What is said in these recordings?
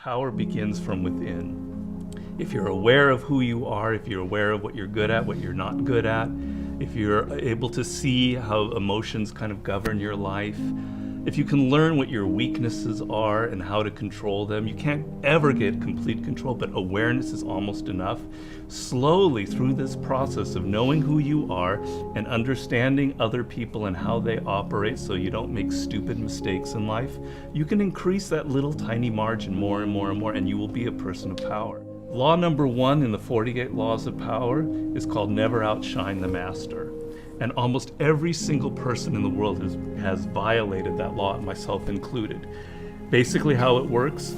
Power begins from within. If you're aware of who you are, if you're aware of what you're good at, what you're not good at, if you're able to see how emotions kind of govern your life, if you can learn what your weaknesses are and how to control them, you can't ever get complete control, but awareness is almost enough. Slowly through this process of knowing who you are and understanding other people and how they operate so you don't make stupid mistakes in life, you can increase that little tiny margin more and more and more, and you will be a person of power. Law number 1 in the 48 Laws of Power is called never outshine the master. And almost every single person in the world has violated that law, myself included. Basically how it works,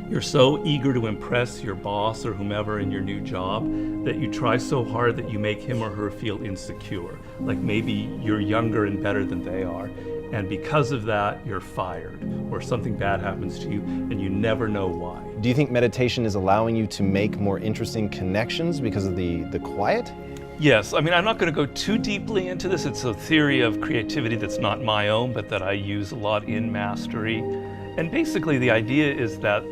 you're so eager to impress your boss or whomever in your new job that you try so hard that you make him or her feel insecure. Like maybe you're younger and better than they are. And because of that, you're fired, or something bad happens to you and you never know why. Do you think meditation is allowing you to make more interesting connections because of the quiet? Yes, I mean, I'm not going to go too deeply into this. It's a theory of creativity that's not my own, but that I use a lot in Mastery. And basically the idea is that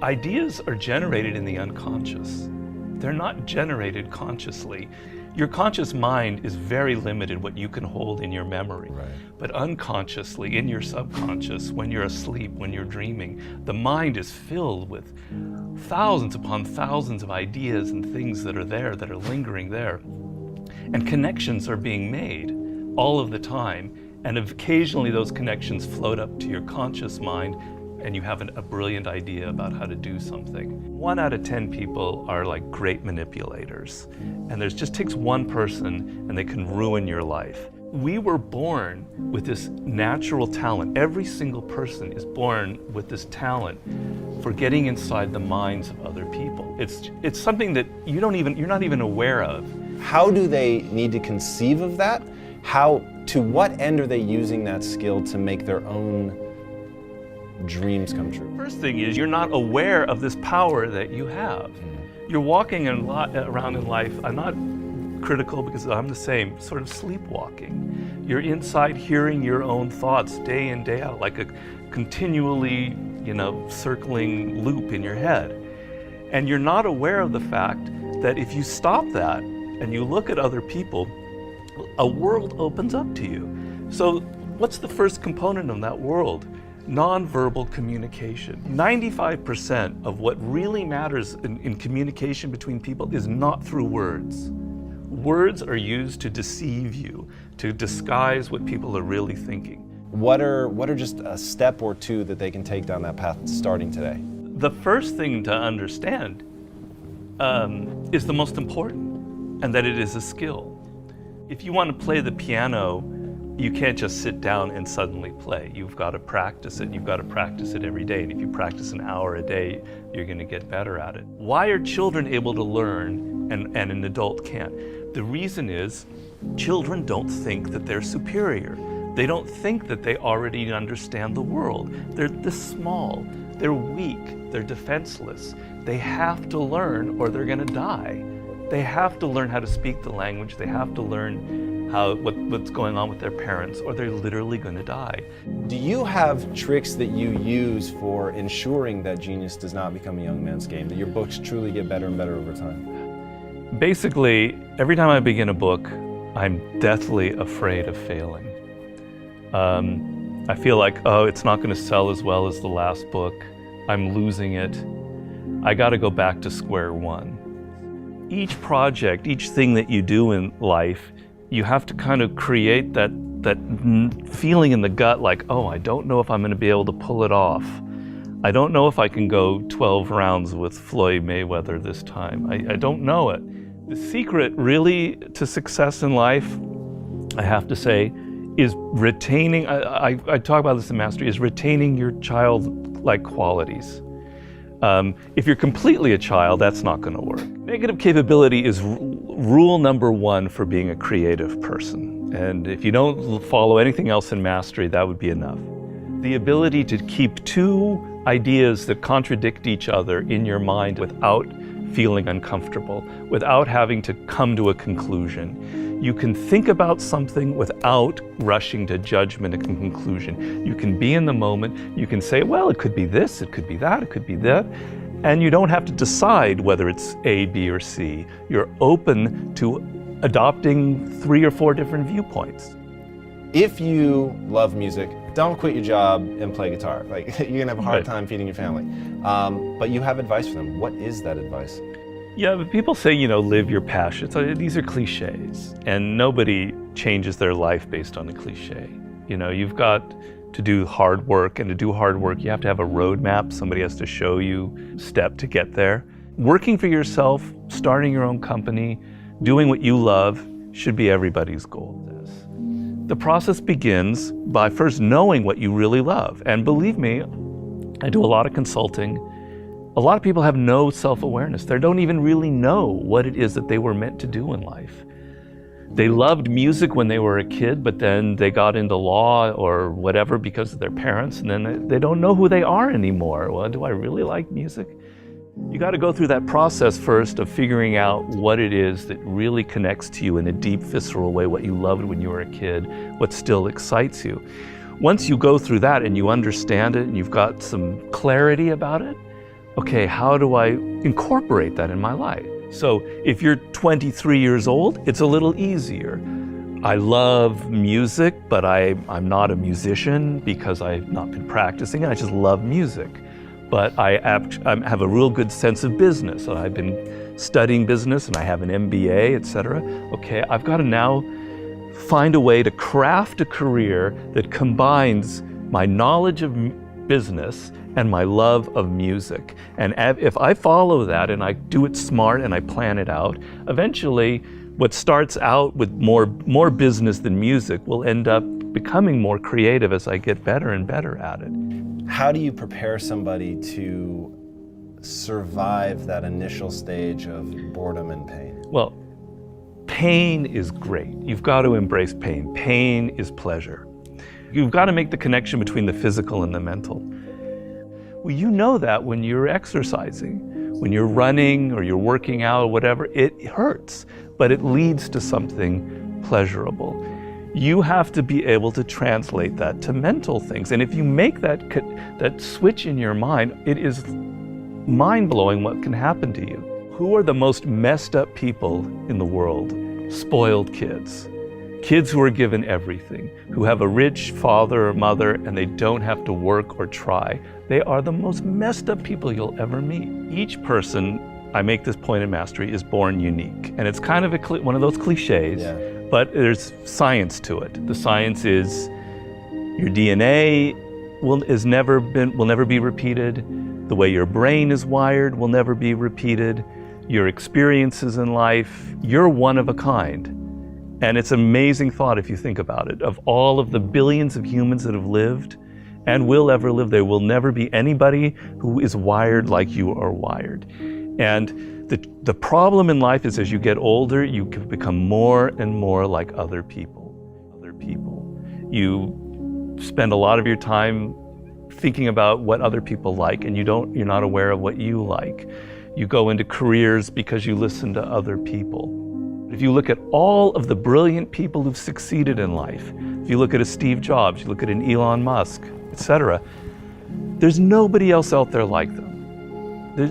ideas are generated in the unconscious. They're not generated consciously. Your conscious mind is very limited what you can hold in your memory. Right. But unconsciously, in your subconscious, when you're asleep, when you're dreaming, the mind is filled with thousands upon thousands of ideas and things that are there, that are lingering there. And connections are being made all of the time. And occasionally those connections float up to your conscious mind and you have a brilliant idea about how to do something. 1 out of 10 people are like great manipulators. And there just takes one person and they can ruin your life. We were born with this natural talent. Every single person is born with this talent for getting inside the minds of other people. It's something that you're not even aware of. How do they need to conceive of that? To what end are they using that skill to make their own dreams come true? First thing is, you're not aware of this power that you have. You're walking around in life, I'm not critical because I'm the same, sort of sleepwalking. You're inside hearing your own thoughts day in, day out, like a continually, circling loop in your head. And you're not aware of the fact that if you stop that and you look at other people, a world opens up to you. So what's the first component of that world? Nonverbal communication. 95% of what really matters in communication between people is not through words. Words are used to deceive you, to disguise what people are really thinking. What are just a step or two that they can take down that path starting today? The first thing to understand is the most important, and that it is a skill. If you want to play the piano, you can't just sit down and suddenly play. You've got to practice it. You've got to practice it every day. And if you practice an hour a day, you're going to get better at it. Why are children able to learn and an adult can't? The reason is children don't think that they're superior. They don't think that they already understand the world. They're this small. They're weak. They're defenseless. They have to learn or they're going to die. They have to learn how to speak the language. They have to learn what's going on with their parents, or they're literally going to die. Do you have tricks that you use for ensuring that genius does not become a young man's game, that your books truly get better and better over time? Basically, every time I begin a book, I'm deathly afraid of failing. I feel like, it's not going to sell as well as the last book. I'm losing it. I got to go back to square one. Each project, each thing that you do in life, you have to kind of create that feeling in the gut like, I don't know if I'm going to be able to pull it off. I don't know if I can go 12 rounds with Floyd Mayweather this time. I don't know it. The secret really to success in life, I have to say, is retaining, I talk about this in Mastery, is retaining your childlike qualities. If you're completely a child, that's not going to work. Negative capability is rule number 1 for being a creative person. And if you don't follow anything else in Mastery, that would be enough. The ability to keep 2 ideas that contradict each other in your mind without feeling uncomfortable, without having to come to a conclusion. You can think about something without rushing to judgment and conclusion. You can be in the moment. You can say, well, it could be this, it could be that, it could be that. And you don't have to decide whether it's A, B, or C. You're open to adopting 3 or 4 different viewpoints. If you love music, don't quit your job and play guitar. Like, you're gonna have a hard time feeding your family. But you have advice for them. What is that advice? Yeah, but people say, live your passion. So these are cliches, and nobody changes their life based on a cliche. You've got to do hard work, and to do hard work, you have to have a roadmap. Somebody has to show you step to get there. Working for yourself, starting your own company, doing what you love should be everybody's goal. The process begins by first knowing what you really love. And believe me, I do a lot of consulting. A lot of people have no self-awareness. They don't even really know what it is that they were meant to do in life. They loved music when they were a kid, but then they got into law or whatever because of their parents, and then they don't know who they are anymore. Well, do I really like music? You got to go through that process first of figuring out what it is that really connects to you in a deep, visceral way, what you loved when you were a kid, what still excites you. Once you go through that and you understand it and you've got some clarity about it, okay, how do I incorporate that in my life? So if you're 23 years old, it's a little easier. I love music, but I'm not a musician because I've not been practicing it. I just love music. But I have a real good sense of business. I've been studying business and I have an MBA, etc. Okay, I've got to now find a way to craft a career that combines my knowledge of business and my love of music. And if I follow that and I do it smart and I plan it out, eventually what starts out with more business than music will end up becoming more creative as I get better and better at it. How do you prepare somebody to survive that initial stage of boredom and pain? Well, pain is great. You've got to embrace pain. Pain is pleasure. You've got to make the connection between the physical and the mental. Well, you know that when you're exercising, when you're running or you're working out or whatever, it hurts, but it leads to something pleasurable. You have to be able to translate that to mental things. And if you make that switch in your mind, it is mind-blowing what can happen to you. Who are the most messed up people in the world? Spoiled kids. Kids who are given everything, who have a rich father or mother and they don't have to work or try. They are the most messed up people you'll ever meet. Each person, I make this point in Mastery, is born unique. And it's kind of one of those cliches. Yeah. But there's science to it. The science is your DNA will never be repeated. The way your brain is wired will never be repeated. Your experiences in life, you're one of a kind. And it's an amazing thought if you think about it. Of all of the billions of humans that have lived and will ever live, there will never be anybody who is wired like you are wired. And the problem in life is as you get older, you can become more and more like other people. You spend a lot of your time thinking about what other people like, and you're not aware of what you like. You go into careers because you listen to other people. If you look at all of the brilliant people who've succeeded in life, if you look at a Steve Jobs, you look at an Elon Musk, etc., there's nobody else out there like them.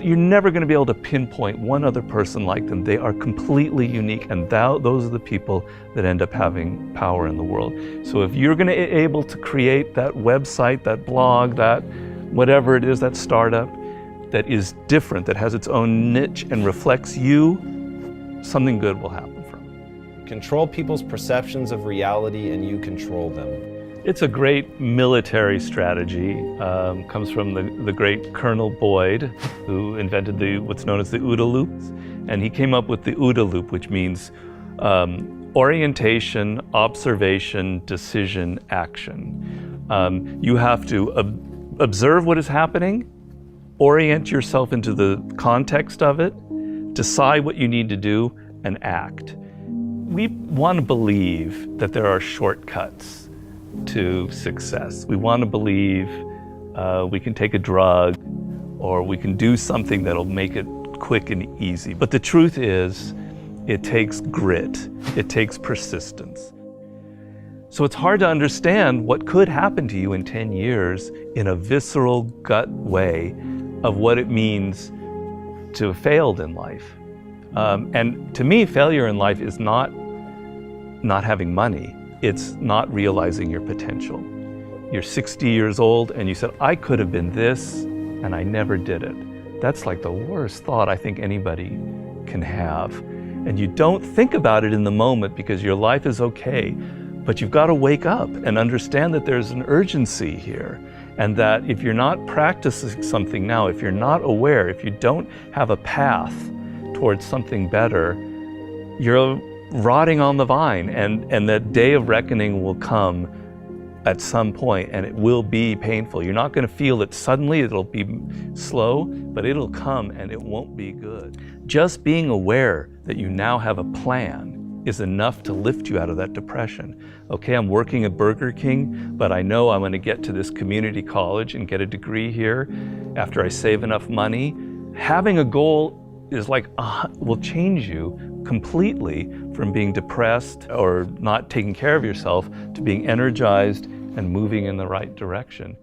You're never going to be able to pinpoint one other person like them. They are completely unique, and those are the people that end up having power in the world. So if you're going to be able to create that website, that blog, that whatever it is, that startup that is different, that has its own niche and reflects you, something good will happen from it. Control people's perceptions of reality and you control them. It's a great military strategy. Comes from the great Colonel Boyd, who invented what's known as the OODA loop. And he came up with the OODA loop, which means orientation, observation, decision, action. You have to observe what is happening, orient yourself into the context of it, decide what you need to do, and act. We want to believe that there are shortcuts to success. We want to believe we can take a drug or we can do something that'll make it quick and easy. But the truth is, it takes grit. It takes persistence. So it's hard to understand what could happen to you in 10 years in a visceral gut way of what it means to have failed in life. And to me, failure in life is not having money. It's not realizing your potential. You're 60 years old and you said, I could have been this, and I never did it. That's like the worst thought I think anybody can have. And you don't think about it in the moment because your life is okay, but you've got to wake up and understand that there's an urgency here, and that if you're not practicing something now, if you're not aware, if you don't have a path towards something better, you're rotting on the vine, and that day of reckoning will come at some point, and it will be painful. You're not going to feel it suddenly, it'll be slow, but it'll come and it won't be good. Just being aware that you now have a plan is enough to lift you out of that depression. Okay, I'm working at Burger King, but I know I'm going to get to this community college and get a degree here after I save enough money. Having a goal is like, will change you completely from being depressed or not taking care of yourself to being energized and moving in the right direction.